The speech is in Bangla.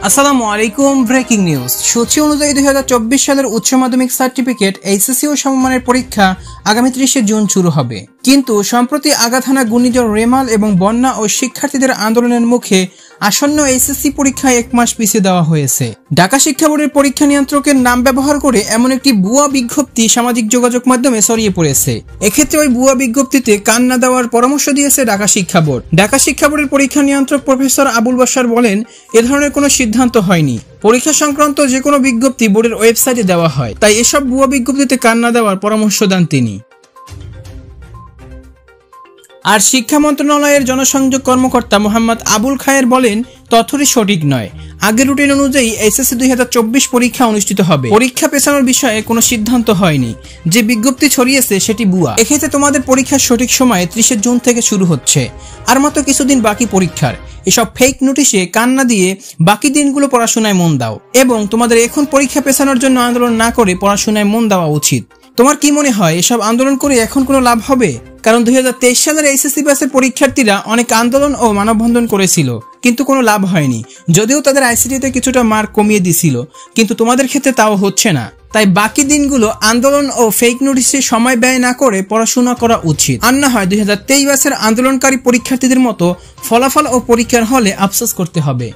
আসসালামু আলাইকুম। Breaking news. সূচি অনুযায়ী 2024 সালের উচ্চ মাধ্যমিক সার্টিফিকেট এইচএসসি ও সমমানের পরীক্ষা আগামী 30 জুন শুরু হবে, কিন্তু সম্প্রতি আঘাত হানা ঘূর্ণিঝড় রেমাল এবং বন্যা ও শিক্ষার্থীদের আন্দোলনের মুখে আসন্ন এইচএসসি পরীক্ষায় 1 মাস পিছিয়ে দেওয়া হয়েছে। ঢাকা শিক্ষা বোর্ডের পরীক্ষা নিয়ন্ত্রকের নাম ব্যবহার করে এমন একটি ভুয়া বিজ্ঞপ্তি সামাজিক যোগাযোগ মাধ্যমে ছড়িয়ে পড়েছে। এক্ষেত্রে ওই ভুয়া বিজ্ঞপ্তিতে কান না দেওয়ার পরামর্শ দিয়েছে ঢাকা শিক্ষা বোর্ড। ঢাকা শিক্ষা বোর্ডের পরীক্ষা নিয়ন্ত্রক প্রফেসর আবুল বাশার বলেন, এ ধরনের কোনো সিদ্ধান্ত হয়নি। পরীক্ষা সংক্রান্ত যে কোনো বিজ্ঞপ্তি বোর্ডের ওয়েবসাইটে দেওয়া হয়, তাই এসব ভুয়া বিজ্ঞপ্তিতে কান না দেওয়ার পরামর্শ দেন তিনি। আর শিক্ষা মন্ত্রণালয়ের জনসংযোগ কর্মকর্তা মোহাম্মদ আবুল খায়ের বলেন, তথ্যটি সঠিক নয়। আগের রুটিন অনুযায়ী এইচএসসি 2024 পরীক্ষা অনুষ্ঠিত হবে। পরীক্ষা পেছানোর বিষয়ে কোনো সিদ্ধান্ত হয়নি। যে বিজ্ঞপ্তি ছড়িয়েছে সেটি ভুয়া। এক্ষেত্রে তোমাদের পরীক্ষার সঠিক সময় 30 জুন থেকে শুরু হচ্ছে, আর মাত্র কিছুদিন বাকি পরীক্ষার। এসব ফেক নোটিশে কান না দিয়ে বাকি দিনগুলো পড়াশোনায় মন দাও, এবং তোমাদের এখন পরীক্ষা পেছানোর জন্য আন্দোলন না করে পড়াশোনায় মন দেওয়া উচিত। তোমার কি মনে হয় এসব আন্দোলন করে এখন কোনো লাভ হবে? কারণ 2023 সালের এইচএসসি ব্যাচের পরীক্ষার্থীরা অনেক আন্দোলন ও মানববন্ধন করেছিল, কিন্তু কোনো লাভ হয়নি। যদিও তাদের আইসিটিতে কিছুটা মার্ক কমিয়ে দিছিল, কিন্তু তোমাদের ক্ষেত্রে তাও হচ্ছে না। তাই বাকি দিনগুলো আন্দোলন ও ফেক নোটিশে সময় ব্যয় না করে পড়াশোনা করা উচিত। আর না হয় 2023 ব্যাচের আন্দোলনকারী পরীক্ষার্থীদের মতো ফলাফল ও পরীক্ষার হলে আফসোস করতে হবে।